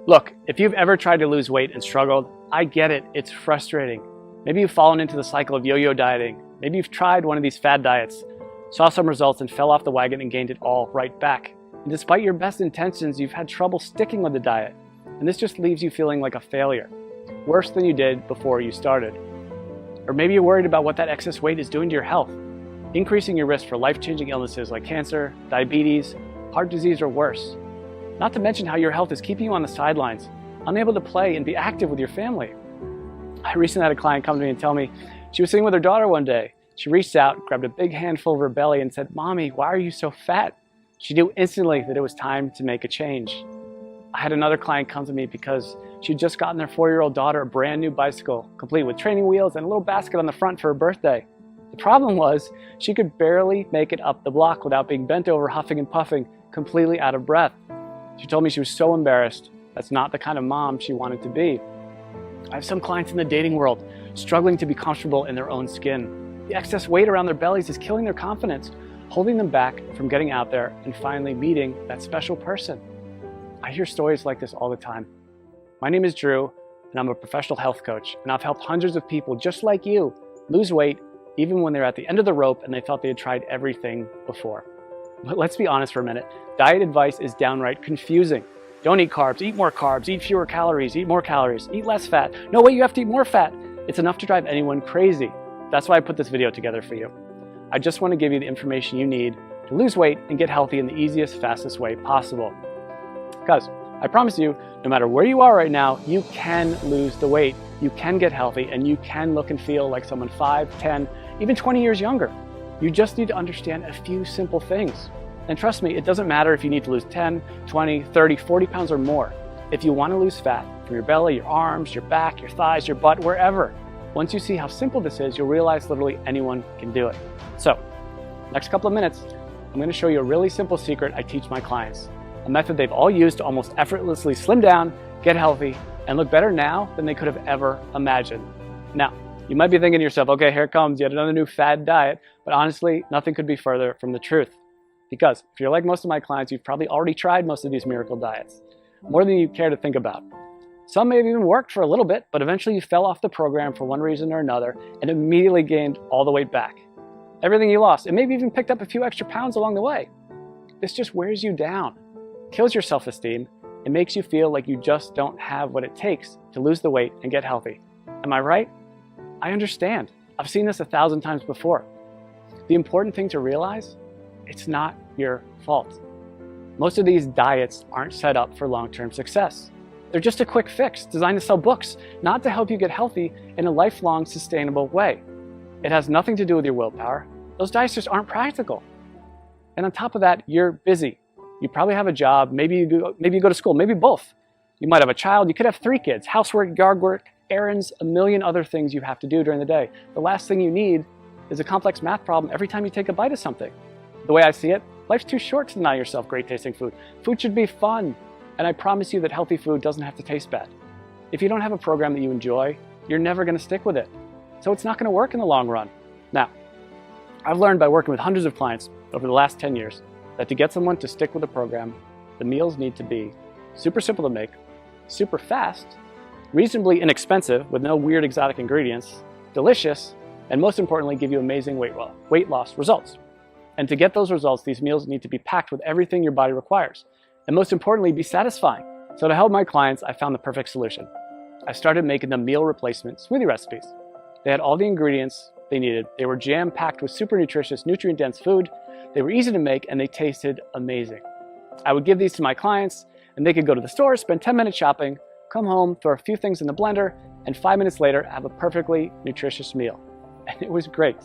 Look, if you've ever tried to lose weight and struggled, I get it, it's frustrating. Maybe you've fallen into the cycle of yo-yo dieting. Maybe you've tried one of these fad diets, saw some results and fell off the wagon and gained it all right back. And despite your best intentions, you've had trouble sticking with the diet. And this just leaves you feeling like a failure, worse than you did before you started. Or maybe you're worried about what that excess weight is doing to your health, increasing your risk for life-changing illnesses like cancer, diabetes, heart disease, or worse. Not to mention how your health is keeping you on the sidelines, unable to play and be active with your family. I recently had a client come to me and tell me she was sitting with her daughter one day. She reached out, grabbed a big handful of her belly and said, "Mommy, why are you so fat?" She knew instantly that it was time to make a change. I had another client come to me because she'd just gotten their 4-year-old daughter a brand new bicycle, complete with training wheels and a little basket on the front for her birthday. The problem was she could barely make it up the block without being bent over, huffing and puffing, completely out of breath. She told me she was so embarrassed. That's not the kind of mom she wanted to be. I have some clients in the dating world struggling to be comfortable in their own skin. The excess weight around their bellies is killing their confidence, holding them back from getting out there and finally meeting that special person. I hear stories like this all the time. My name is Drew, and I'm a professional health coach, and I've helped hundreds of people just like you lose weight even when they're at the end of the rope and they thought they had tried everything before. But let's be honest for a minute. Diet advice is downright confusing. Don't eat carbs, eat more carbs, eat fewer calories, eat more calories, eat less fat. No, wait, you have to eat more fat. It's enough to drive anyone crazy. That's why I put this video together for you. I just want to give you the information you need to lose weight and get healthy in the easiest, fastest way possible. Because I promise you, no matter where you are right now, you can lose the weight, you can get healthy, and you can look and feel like someone 5, 10, even 20 years younger. You just need to understand a few simple things. And trust me, it doesn't matter if you need to lose 10, 20, 30, 40 pounds or more. If you want to lose fat from your belly, your arms, your back, your thighs, your butt, wherever, once you see how simple this is, you'll realize literally anyone can do it. So, next couple of minutes, I'm going to show you a really simple secret I teach my clients. A method they've all used to almost effortlessly slim down, get healthy, and look better now than they could have ever imagined. Now, you might be thinking to yourself, okay, here comes yet another new fad diet, but honestly, nothing could be further from the truth. Because if you're like most of my clients, you've probably already tried most of these miracle diets, more than you care to think about. Some may have even worked for a little bit, but eventually you fell off the program for one reason or another and immediately gained all the weight back. Everything you lost, and maybe even picked up a few extra pounds along the way. This just wears you down, kills your self-esteem, and makes you feel like you just don't have what it takes to lose the weight and get healthy. Am I right? I understand. I've seen this 1,000 times before. The important thing to realize, it's not your fault. Most of these diets aren't set up for long-term success. They're just a quick fix designed to sell books, not to help you get healthy in a lifelong, sustainable way. It has nothing to do with your willpower. Those diets just aren't practical. And on top of that, you're busy. You probably have a job, maybe you go to school, maybe both. You might have a child, you could have 3 kids, housework, yard work, errands, a million other things you have to do during the day. The last thing you need is a complex math problem every time you take a bite of something. The way I see it, life's too short to deny yourself great tasting food. Food should be fun, and I promise you that healthy food doesn't have to taste bad. If you don't have a program that you enjoy, you're never going to stick with it. So it's not going to work in the long run. Now, I've learned by working with hundreds of clients over the last 10 years that to get someone to stick with a program, the meals need to be super simple to make, super fast, reasonably inexpensive with no weird exotic ingredients, delicious, and most importantly, give you amazing weight loss results. And to get those results, these meals need to be packed with everything your body requires. And most importantly, be satisfying. So to help my clients, I found the perfect solution. I started making them meal replacement smoothie recipes. They had all the ingredients they needed. They were jam-packed with super nutritious, nutrient-dense food. They were easy to make, and they tasted amazing. I would give these to my clients, and they could go to the store, spend 10 minutes shopping, come home, throw a few things in the blender, and 5 minutes later, have a perfectly nutritious meal. And it was great.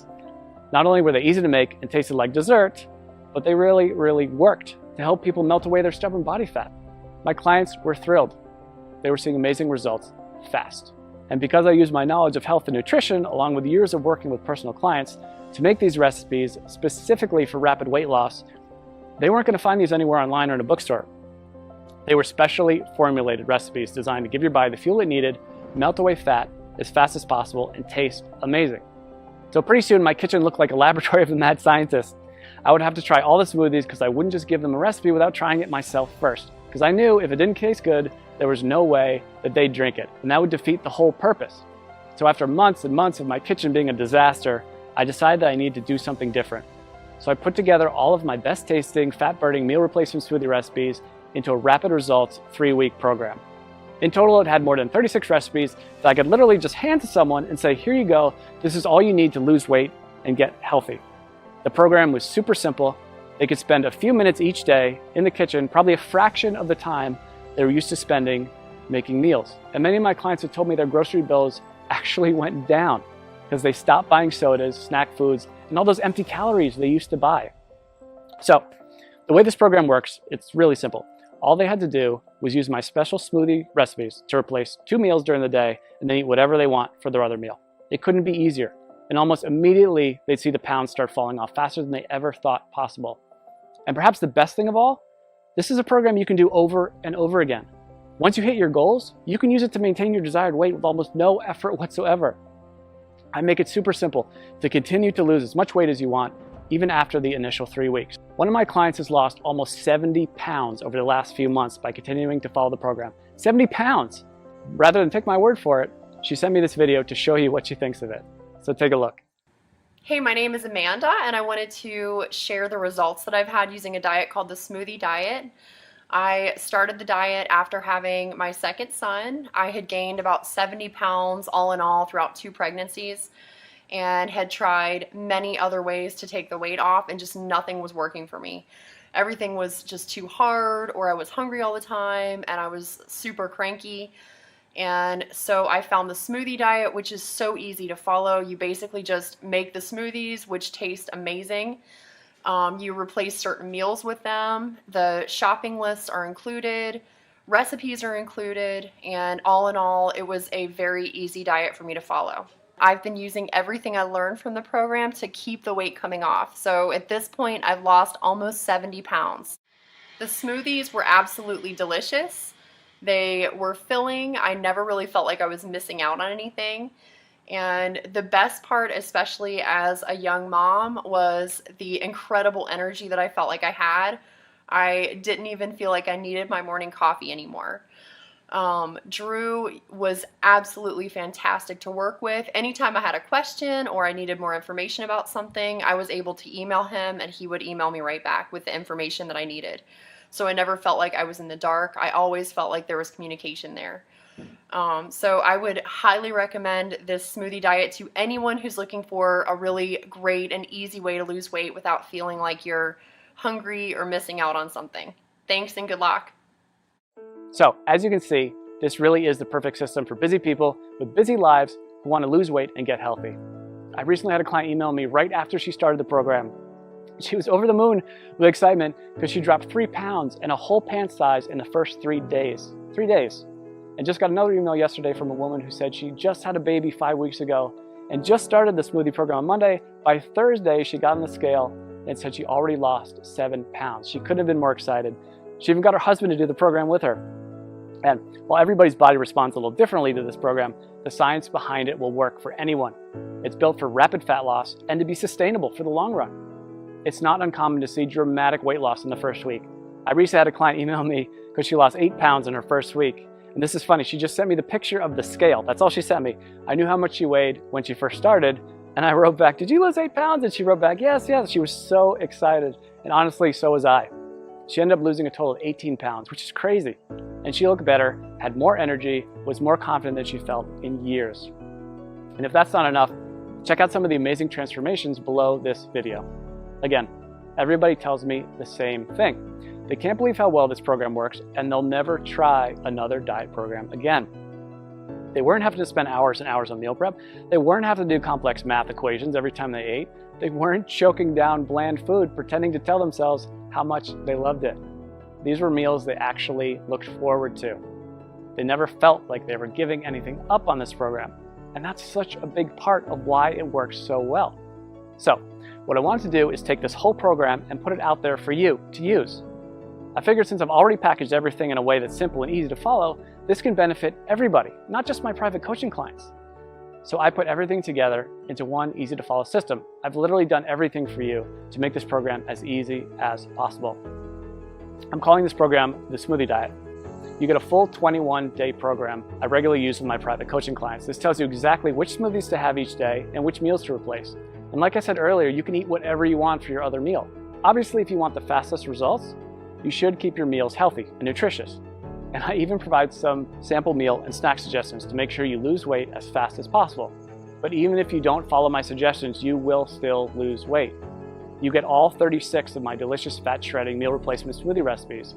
Not only were they easy to make and tasted like dessert, but they really, really worked to help people melt away their stubborn body fat. My clients were thrilled. They were seeing amazing results fast. And because I used my knowledge of health and nutrition, along with years of working with personal clients, to make these recipes specifically for rapid weight loss, they weren't going to find these anywhere online or in a bookstore. They were specially formulated recipes designed to give your body the fuel it needed, melt away fat as fast as possible, and taste amazing. So pretty soon my kitchen looked like a laboratory of a mad scientist. I would have to try all the smoothies because I wouldn't just give them a recipe without trying it myself first. Because I knew if it didn't taste good, there was no way that they'd drink it, and that would defeat the whole purpose. So after months and months of my kitchen being a disaster, I decided that I needed to do something different. So I put together all of my best tasting, fat-burning meal replacement smoothie recipes into a rapid results 3-week program. In total, it had more than 36 recipes that I could literally just hand to someone and say, here you go, this is all you need to lose weight and get healthy. The program was super simple. They could spend a few minutes each day in the kitchen, probably a fraction of the time they were used to spending making meals. And many of my clients have told me their grocery bills actually went down because they stopped buying sodas, snack foods, and all those empty calories they used to buy. So the way this program works, it's really simple. All they had to do was use my special smoothie recipes to replace 2 meals during the day and then eat whatever they want for their other meal. It couldn't be easier. And almost immediately, they'd see the pounds start falling off faster than they ever thought possible. And perhaps the best thing of all, this is a program you can do over and over again. Once you hit your goals, you can use it to maintain your desired weight with almost no effort whatsoever. I make it super simple to continue to lose as much weight as you want, even after the initial 3 weeks. One of my clients has lost almost 70 pounds over the last few months by continuing to follow the program. 70 pounds! Rather than take my word for it, she sent me this video to show you what she thinks of it. So take a look. Hey, my name is Amanda, and I wanted to share the results that I've had using a diet called the Smoothie Diet. I started the diet after having my second son. I had gained about 70 pounds all in all throughout 2 pregnancies and had tried many other ways to take the weight off, and just nothing was working for me. Everything was just too hard, or I was hungry all the time, and I was super cranky. And so I found the Smoothie Diet, which is so easy to follow. You basically just make the smoothies, which taste amazing. You replace certain meals with them. The shopping lists are included. Recipes are included. And all in all, it was a very easy diet for me to follow. I've been using everything I learned from the program to keep the weight coming off. So at this point, I've lost almost 70 pounds. The smoothies were absolutely delicious. They were filling. I never really felt like I was missing out on anything. And the best part, especially as a young mom, was the incredible energy that I felt like I had. I didn't even feel like I needed my morning coffee anymore. Drew was absolutely fantastic to work with. Anytime I had a question or I needed more information about something, I was able to email him and he would email me right back with the information that I needed. So I never felt like I was in the dark. I always felt like there was communication there. So I would highly recommend this Smoothie Diet to anyone who's looking for a really great and easy way to lose weight without feeling like you're hungry or missing out on something. Thanks and good luck. So as you can see, this really is the perfect system for busy people with busy lives who want to lose weight and get healthy. I recently had a client email me right after she started the program. She was over the moon with excitement because she dropped 3 pounds and a whole pant size in the first 3 days. 3 days. And just got another email yesterday from a woman who said she just had a baby 5 weeks ago and just started the smoothie program on Monday. By Thursday, she got on the scale and said she already lost 7 pounds. She couldn't have been more excited. She even got her husband to do the program with her. And while everybody's body responds a little differently to this program, the science behind it will work for anyone. It's built for rapid fat loss and to be sustainable for the long run. It's not uncommon to see dramatic weight loss in the first week. I recently had a client email me because she lost 8 pounds in her first week. And this is funny, she just sent me the picture of the scale. That's all she sent me. I knew how much she weighed when she first started, and I wrote back, did you lose 8 pounds? And she wrote back, yes, yes. She was so excited, and honestly, so was I. She ended up losing a total of 18 pounds, which is crazy. And she looked better, had more energy, was more confident than she felt in years. And if that's not enough, check out some of the amazing transformations below this video. Again, everybody tells me the same thing. They can't believe how well this program works, and they'll never try another diet program again. They weren't having to spend hours and hours on meal prep. They weren't having to do complex math equations every time they ate. They weren't choking down bland food, pretending to tell themselves how much they loved it. These were meals they actually looked forward to. They never felt like they were giving anything up on this program. And that's such a big part of why it works so well. So, what I wanted to do is take this whole program and put it out there for you to use. I figured since I've already packaged everything in a way that's simple and easy to follow, this can benefit everybody, not just my private coaching clients. So I put everything together into one easy to follow system. I've literally done everything for you to make this program as easy as possible. I'm calling this program the Smoothie Diet. You get a full 21-day program I regularly use with my private coaching clients. This tells you exactly which smoothies to have each day and which meals to replace. And like I said earlier, you can eat whatever you want for your other meal. Obviously, if you want the fastest results, you should keep your meals healthy and nutritious. And I even provide some sample meal and snack suggestions to make sure you lose weight as fast as possible. But even if you don't follow my suggestions, you will still lose weight. You get all 36 of my delicious fat shredding meal replacement smoothie recipes,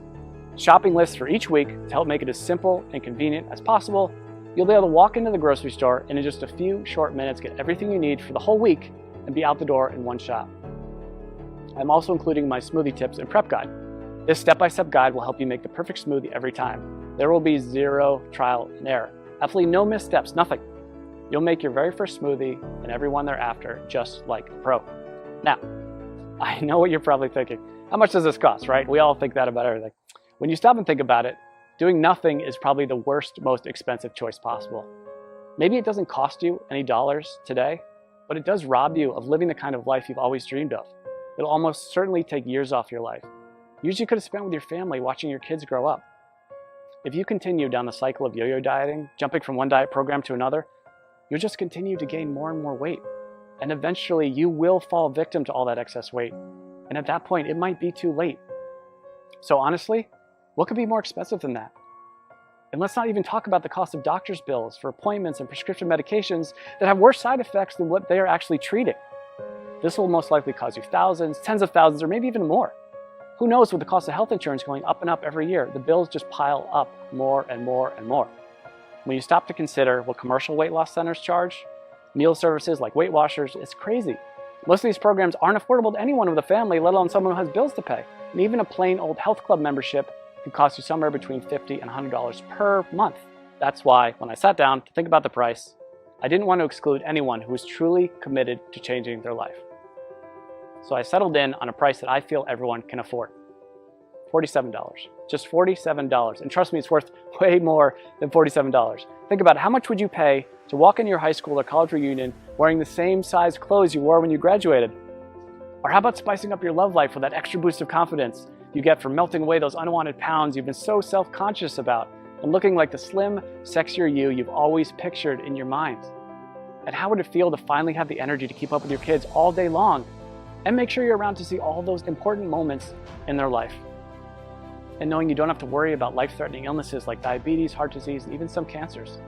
shopping lists for each week to help make it as simple and convenient as possible. You'll be able to walk into the grocery store and in just a few short minutes get everything you need for the whole week and be out the door in one shot. I'm also including my smoothie tips and prep guide. This step-by-step guide will help you make the perfect smoothie every time. There will be zero trial and error. Absolutely no missteps, nothing. You'll make your very first smoothie and every one thereafter just like a pro. Now, I know what you're probably thinking. How much does this cost, right? We all think that about everything. When you stop and think about it, doing nothing is probably the worst, most expensive choice possible. Maybe it doesn't cost you any dollars today, but it does rob you of living the kind of life you've always dreamed of. It'll almost certainly take years off your life. Years you could have spent with your family watching your kids grow up. If you continue down the cycle of yo-yo dieting, jumping from one diet program to another, you'll just continue to gain more and more weight. And eventually you will fall victim to all that excess weight. And at that point, it might be too late. So honestly, what could be more expensive than that? And let's not even talk about the cost of doctor's bills for appointments and prescription medications that have worse side effects than what they are actually treating. This will most likely cost you thousands, tens of thousands, or maybe even more. Who knows, with the cost of health insurance going up and up every year, the bills just pile up more and more and more. When you stop to consider what commercial weight loss centers charge, meal services like Weight Watchers, it's crazy. Most of these programs aren't affordable to anyone with a family, let alone someone who has bills to pay. And even a plain old health club membership can cost you somewhere between $50 and $100 per month. That's why, when I sat down to think about the price, I didn't want to exclude anyone who was truly committed to changing their life. So I settled in on a price that I feel everyone can afford. $47. Just $47. And trust me, it's worth way more than $47. Think about it. How much would you pay to walk into your high school or college reunion wearing the same size clothes you wore when you graduated? Or how about spicing up your love life with that extra boost of confidence you get from melting away those unwanted pounds you've been so self-conscious about and looking like the slim, sexier you you've always pictured in your mind? And how would it feel to finally have the energy to keep up with your kids all day long and make sure you're around to see all those important moments in their life? And knowing you don't have to worry about life-threatening illnesses like diabetes, heart disease, and even some cancers.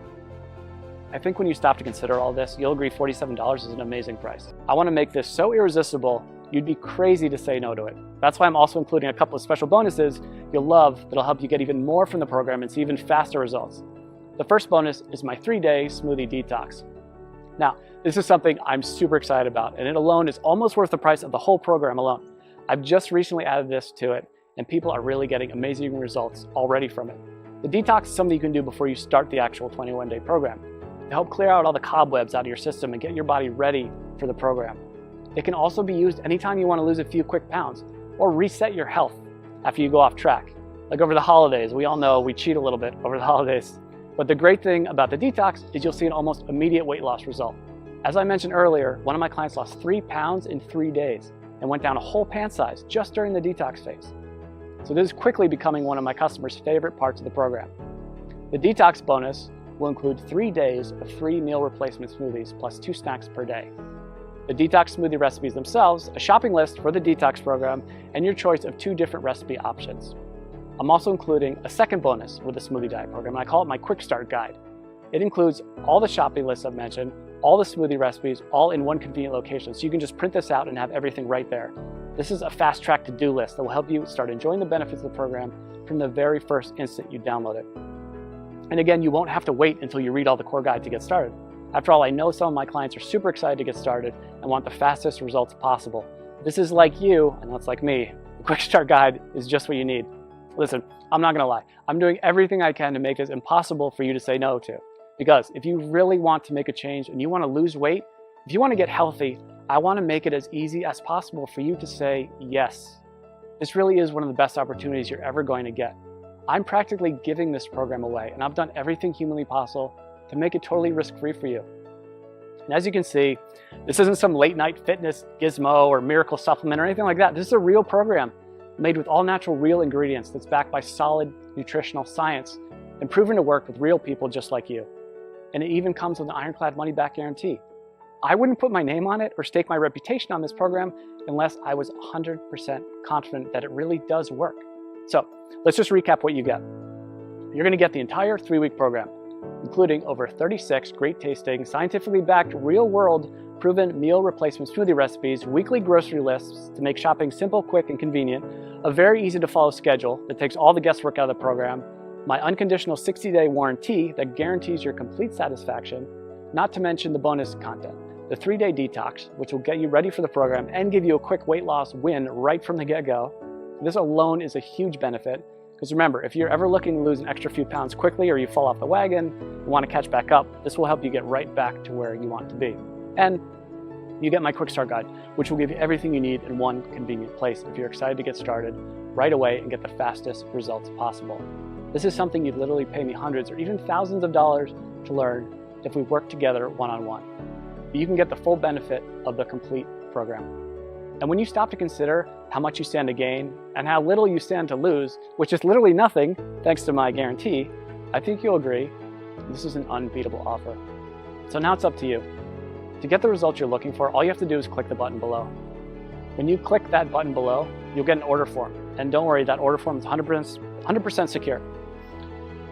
I think when you stop to consider all this, you'll agree $47 is an amazing price. I want to make this so irresistible, you'd be crazy to say no to it. That's why I'm also including a couple of special bonuses you'll love that'll help you get even more from the program and see even faster results. The first bonus is my 3-day smoothie detox. Now, this is something I'm super excited about, and it alone is almost worth the price of the whole program alone. I've just recently added this to it, and people are really getting amazing results already from it. The detox is something you can do before you start the actual 21-day program to help clear out all the cobwebs out of your system and get your body ready for the program. It can also be used anytime you want to lose a few quick pounds or reset your health after you go off track. Like over the holidays, we all know we cheat a little bit over the holidays. But the great thing about the detox is you'll see an almost immediate weight loss result. As I mentioned earlier, one of my clients lost 3 pounds in 3 days and went down a whole pant size just during the detox phase. So this is quickly becoming one of my customers' favorite parts of the program. The detox bonus will include 3 days of free meal replacement smoothies plus 2 snacks per day. The detox smoothie recipes themselves, a shopping list for the detox program, and your choice of 2 different recipe options. I'm also including a second bonus with the Smoothie Diet program, and I call it my Quick Start Guide. It includes all the shopping lists I've mentioned, all the smoothie recipes, all in one convenient location, so you can just print this out and have everything right there. This is a fast-track to-do list that will help you start enjoying the benefits of the program from the very first instant you download it. And again, you won't have to wait until you read all the core guide to get started. After all, I know some of my clients are super excited to get started and want the fastest results possible. If this is like you, and that's like me, the Quick Start Guide is just what you need. Listen, I'm not gonna lie. I'm doing everything I can to make this impossible for you to say no to. Because if you really want to make a change and you want to lose weight, if you want to get healthy, I want to make it as easy as possible for you to say yes. This really is one of the best opportunities you're ever going to get. I'm practically giving this program away, and I've done everything humanly possible to make it totally risk-free for you. And as you can see, this isn't some late-night fitness gizmo or miracle supplement or anything like that. This is a real program made with all natural real ingredients that's backed by solid nutritional science and proven to work with real people just like you. And it even comes with an ironclad money-back guarantee. I wouldn't put my name on it or stake my reputation on this program unless I was 100% confident that it really does work. So let's just recap what you get. You're going to get the entire 3-week program, including over 36 great tasting, scientifically backed, real-world proven meal replacement smoothie recipes, weekly grocery lists to make shopping simple, quick, and convenient, a very easy to follow schedule that takes all the guesswork out of the program, my unconditional 60-day warranty that guarantees your complete satisfaction, not to mention the bonus content, the 3-day detox, which will get you ready for the program and give you a quick weight loss win right from the get-go. This alone is a huge benefit, because remember, if you're ever looking to lose an extra few pounds quickly or you fall off the wagon and want to catch back up, this will help you get right back to where you want to be. And you get my quick start guide, which will give you everything you need in one convenient place if you're excited to get started right away and get the fastest results possible. This is something you'd literally pay me hundreds or even thousands of dollars to learn if we work together one-on-one. But you can get the full benefit of the complete program. And when you stop to consider how much you stand to gain and how little you stand to lose, which is literally nothing thanks to my guarantee, I think you'll agree this is an unbeatable offer. So now it's up to you. To get the results you're looking for, all you have to do is click the button below. When you click that button below, you'll get an order form. And don't worry, that order form is 100% secure.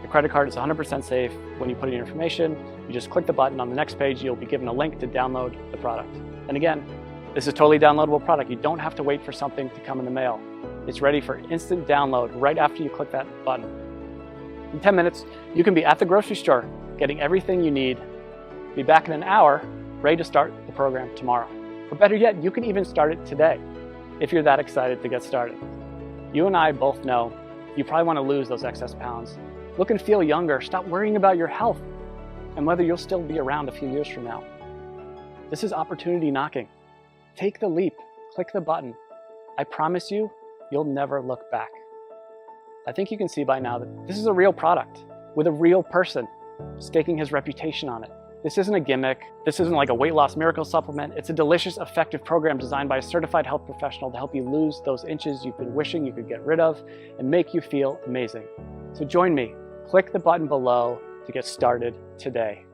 Your credit card is 100% safe. When you put in your information, you just click the button. On the next page, you'll be given a link to download the product. And again, this is a totally downloadable product. You don't have to wait for something to come in the mail. It's ready for instant download right after you click that button. In 10 minutes, you can be at the grocery store, getting everything you need. Be back in an hour, ready to start the program tomorrow. Or better yet, you can even start it today, if you're that excited to get started. You and I both know you probably want to lose those excess pounds. Look and feel younger. Stop worrying about your health and whether you'll still be around a few years from now. This is opportunity knocking. Take the leap, click the button. I promise you, you'll never look back. I think you can see by now that this is a real product with a real person staking his reputation on it. This isn't a gimmick. This isn't like a weight loss miracle supplement. It's a delicious, effective program designed by a certified health professional to help you lose those inches you've been wishing you could get rid of and make you feel amazing. So join me. Click the button below to get started today.